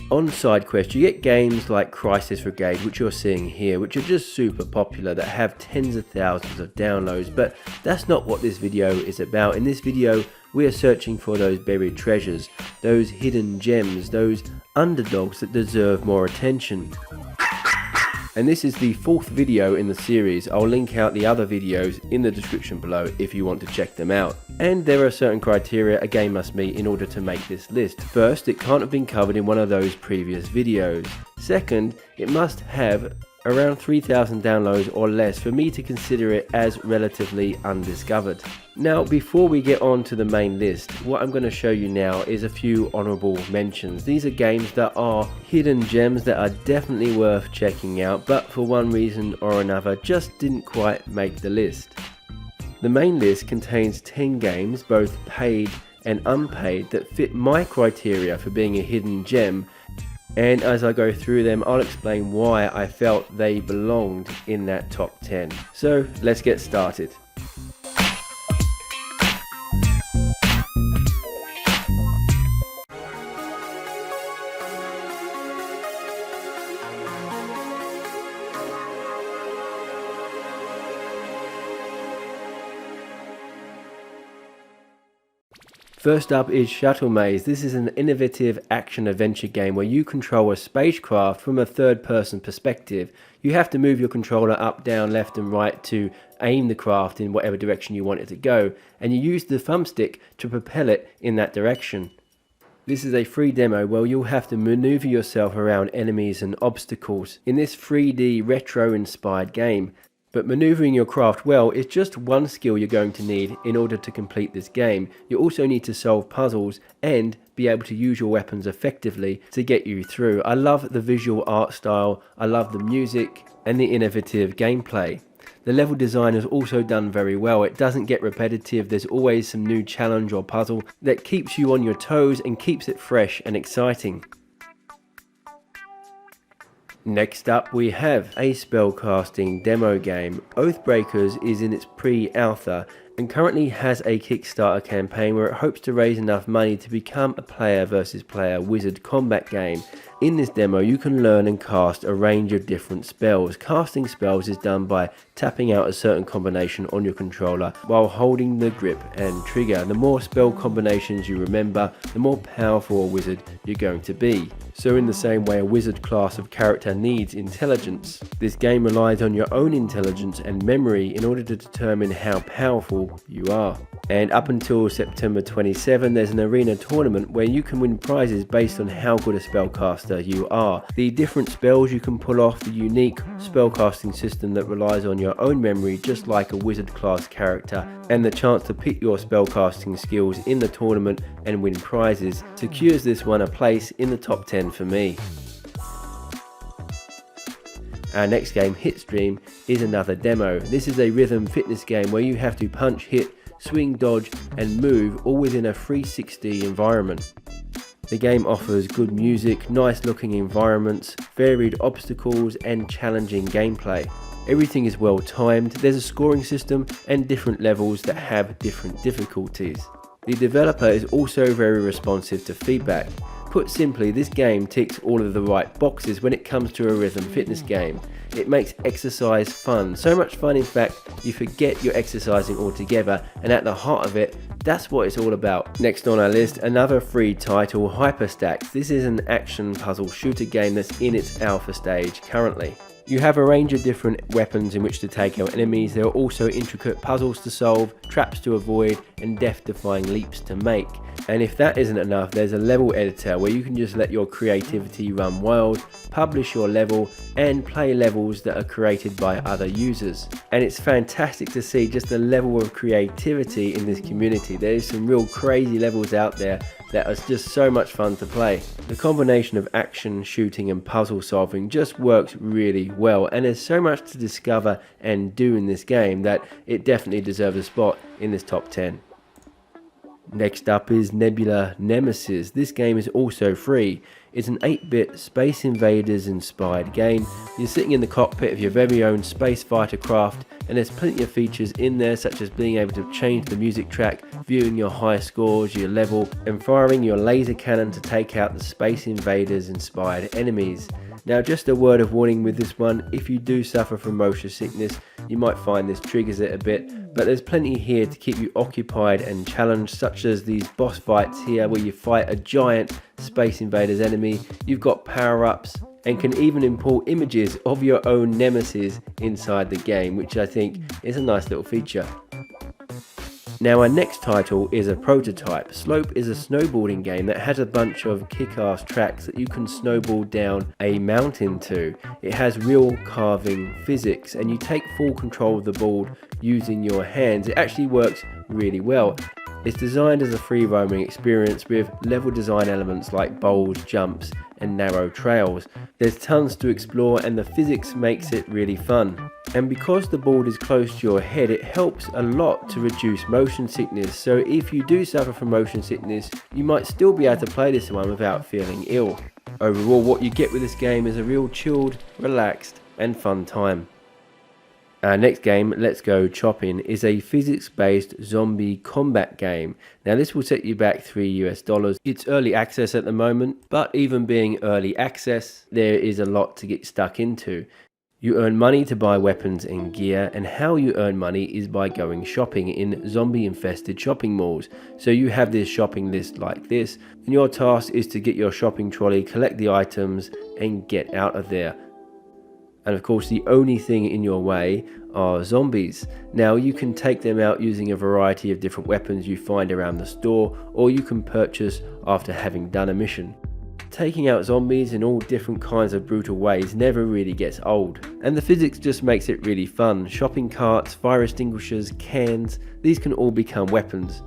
On SideQuest you get games like Crisis Brigade, which you're seeing here, which are just super popular, that have tens of thousands of downloads, but that's not what this video is about. In this video we are searching for those buried treasures, those hidden gems, those underdogs that deserve more attention. And this is the 4th video in the series. I'll link out the other videos in the description below if you want to check them out. And there are certain criteria a game must meet in order to make this list. First, it can't have been covered in one of those previous videos. Second, it must have around 3,000 downloads or less for me to consider it as relatively undiscovered. Now, before we get on to the main list, what I'm going to show you now is a few honourable mentions. These are games that are hidden gems that are definitely worth checking out, but for one reason or another just didn't quite make the list. The main list contains 10 games, both paid and unpaid, that fit my criteria for being a hidden gem. And as I go through them, I'll explain why I felt they belonged in that top 10. So let's get started. First up is Shuttle Maze. This is an innovative action-adventure game where you control a spacecraft from a third-person perspective. You have to move your controller up, down, left and right to aim the craft in whatever direction you want it to go, and you use the thumbstick to propel it in that direction. This is a free demo where you'll have to maneuver yourself around enemies and obstacles in this 3D retro-inspired game. But maneuvering your craft well is just one skill you're going to need in order to complete this game. You also need to solve puzzles and be able to use your weapons effectively to get you through. I love the visual art style, I love the music and the innovative gameplay. The level design is also done very well. It doesn't get repetitive, there's always some new challenge or puzzle that keeps you on your toes and keeps it fresh and exciting. Next up we have a spellcasting demo game. Oathbreakers is in its pre-alpha and currently has a Kickstarter campaign where it hopes to raise enough money to become a player versus player wizard combat game. In this demo you can learn and cast a range of different spells. Casting spells is done by tapping out a certain combination on your controller while holding the grip and trigger. The more spell combinations you remember, the more powerful a wizard you're going to be. So in the same way a wizard class of character needs intelligence, this game relies on your own intelligence and memory in order to determine how powerful you are. And up until September 27 there's an arena tournament where you can win prizes based on how good a spellcaster you are. The different spells you can pull off, the unique spellcasting system that relies on your own memory just like a wizard class character, and the chance to pick your spellcasting skills in the tournament and win prizes secures this one a place in the top 10 for me. Our next game, Hitstream, is another demo. This is a rhythm fitness game where you have to punch, hit, swing, dodge and move all within a 360 environment. The game offers good music, nice looking environments, varied obstacles and challenging gameplay. Everything is well timed, there's a scoring system and different levels that have different difficulties. The developer is also very responsive to feedback. Put simply, this game ticks all of the right boxes when it comes to a rhythm fitness game. It makes exercise fun, so much fun in fact you forget you're exercising altogether, and at the heart of it, that's what it's all about. Next on our list, another free title, Hyperstacks. This is an action puzzle shooter game that's in its alpha stage currently. You have a range of different weapons in which to take out enemies. There are also intricate puzzles to solve, traps to avoid and death-defying leaps to make. And if that isn't enough, there's a level editor where you can just let your creativity run wild, publish your level and play levels that are created by other users. And it's fantastic to see just the level of creativity in this community. There is some real crazy levels out there that are just so much fun to play. The combination of action, shooting and puzzle solving just works really well, and there's so much to discover and do in this game that it definitely deserves a spot in this top 10. Next up is Nebula Nemesis. This game is also free. is an 8-bit Space Invaders inspired game. You're sitting in the cockpit of your very own space fighter craft, and there's plenty of features in there, such as being able to change the music track, viewing your high scores, your level, and firing your laser cannon to take out the Space Invaders inspired enemies. Now, just a word of warning with this one: if you do suffer from motion sickness, you might find this triggers it a bit, but there's plenty here to keep you occupied and challenged, such as these boss fights here where you fight a giant Space Invaders enemy. You've got power-ups and can even import images of your own nemesis inside the game, which I think is a nice little feature. Now, our next title is a prototype. Slowp is a snowboarding game that has a bunch of kick-ass tracks that you can snowboard down a mountain to. It has real carving physics, and you take full control of the board using your hands. It actually works really well. It's designed as a free roaming experience with level design elements like bowls, jumps, and narrow trails. There's tons to explore, and the physics makes it really fun. And because the board is close to your head, it helps a lot to reduce motion sickness. So if you do suffer from motion sickness, you might still be able to play this one without feeling ill. Overall, what you get with this game is a real chilled, relaxed, and fun time. Our next game, Let's Go Choppin, is a physics-based zombie combat game. Now, this will set you back $3 US. It's early access at the moment, but even being early access, there is a lot to get stuck into. You earn money to buy weapons and gear, and how you earn money is by going shopping in zombie-infested shopping malls. So you have this shopping list like this, and your task is to get your shopping trolley, collect the items, and get out of there. And of course, the only thing in your way are zombies. Now, you can take them out using a variety of different weapons you find around the store, or you can purchase after having done a mission. Taking out zombies in all different kinds of brutal ways never really gets old, and the physics just makes it really fun. Shopping carts, fire extinguishers, cans, these can all become weapons.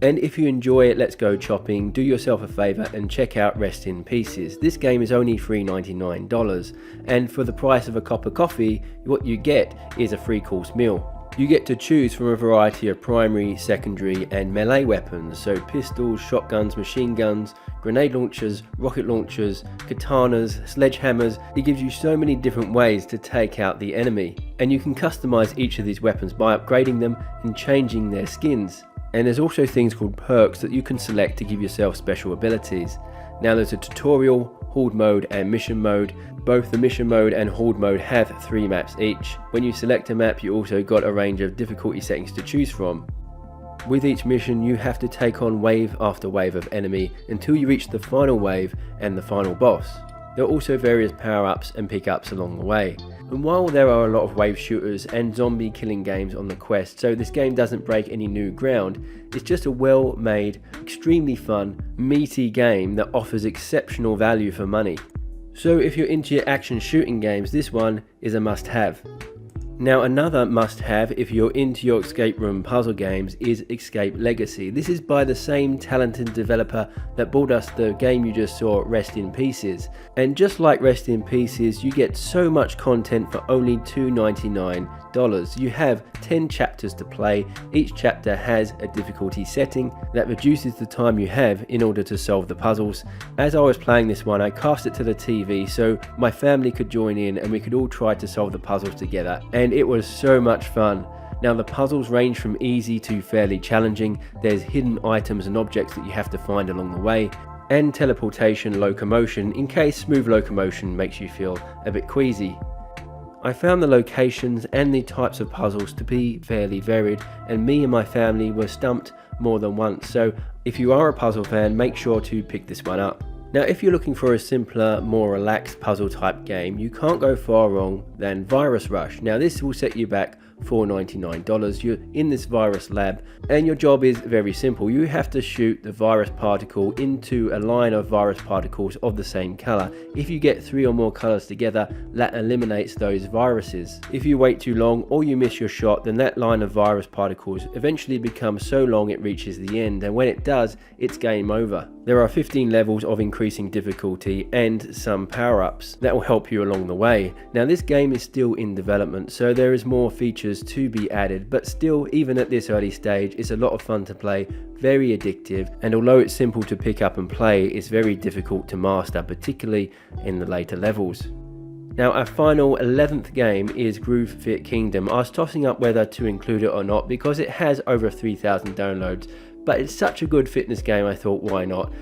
And if you enjoy it, Let's Go Chopping, do yourself a favour and check out Rest in Pieces. This game is only $3.99, and for the price of a cup of coffee, what you get is a 3-course meal. You get to choose from a variety of primary, secondary and melee weapons, so pistols, shotguns, machine guns, grenade launchers, rocket launchers, katanas, sledgehammers. It gives you so many different ways to take out the enemy, and you can customize each of these weapons by upgrading them and changing their skins. And there's also things called perks that you can select to give yourself special abilities. Now, there's a tutorial, horde mode and mission mode. Both the mission mode and horde mode have 3 maps each. When you select a map, you also got a range of difficulty settings to choose from. With each mission, you have to take on wave after wave of enemy until you reach the final wave and the final boss. There are also various power-ups and pickups along the way. And while there are a lot of wave shooters and zombie killing games on the Quest, so this game doesn't break any new ground, it's just a well-made, extremely fun, meaty game that offers exceptional value for money. So if you're into your action shooting games, this one is a must-have. Now, another must-have if you're into your escape room puzzle games is Escape Legacy. This is by the same talented developer that brought us the game you just saw, Rest in Pieces. And just like Rest in Pieces, you get so much content for only $2.99. You have 10 chapters to play. Each chapter has a difficulty setting that reduces the time you have in order to solve the puzzles. As I was playing this one, I cast it to the TV so my family could join in and we could all try to solve the puzzles together. And it was so much fun. Now, the puzzles range from easy to fairly challenging. There's hidden items and objects that you have to find along the way, and teleportation locomotion in case smooth locomotion makes you feel a bit queasy. I found the locations and the types of puzzles to be fairly varied, and me and my family were stumped more than once, so if you are a puzzle fan, make sure to pick this one up. Now, if you're looking for a simpler, more relaxed puzzle type game, you can't go far wrong than Virus Rush. Now, this will set you back $4.99. You're in this virus lab and your job is very simple. You have to shoot the virus particle into a line of virus particles of the same color. If you get 3 or more colors together, that eliminates those viruses. If you wait too long or you miss your shot, then that line of virus particles eventually becomes so long it reaches the end, and when it does, it's game over. There are 15 levels of increasing difficulty and some power-ups that will help you along the way. Now this game is still in development, so there is more features to be added, but still, even at this early stage, it's a lot of fun to play, very addictive, and although it's simple to pick up and play, it's very difficult to master, particularly in the later levels. Now our final 11th game is Groove Fit Kingdom. I was tossing up whether to include it or not because it has over 3,000 downloads, but it's such a good fitness game I thought why not.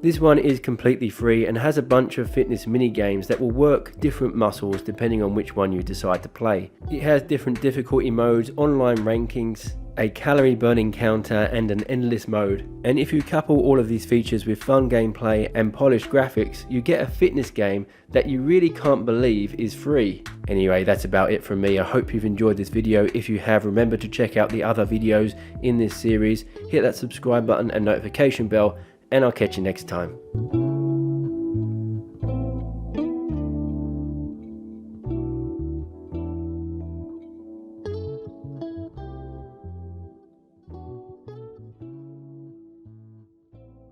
This one is completely free and has a bunch of fitness mini games that will work different muscles depending on which one you decide to play. It has different difficulty modes, online rankings, a calorie burning counter and an endless mode. And if you couple all of these features with fun gameplay and polished graphics, you get a fitness game that you really can't believe is free. Anyway, that's about it from me. I hope you've enjoyed this video. If you have, remember to check out the other videos in this series, hit that subscribe button and notification bell, and I'll catch you next time.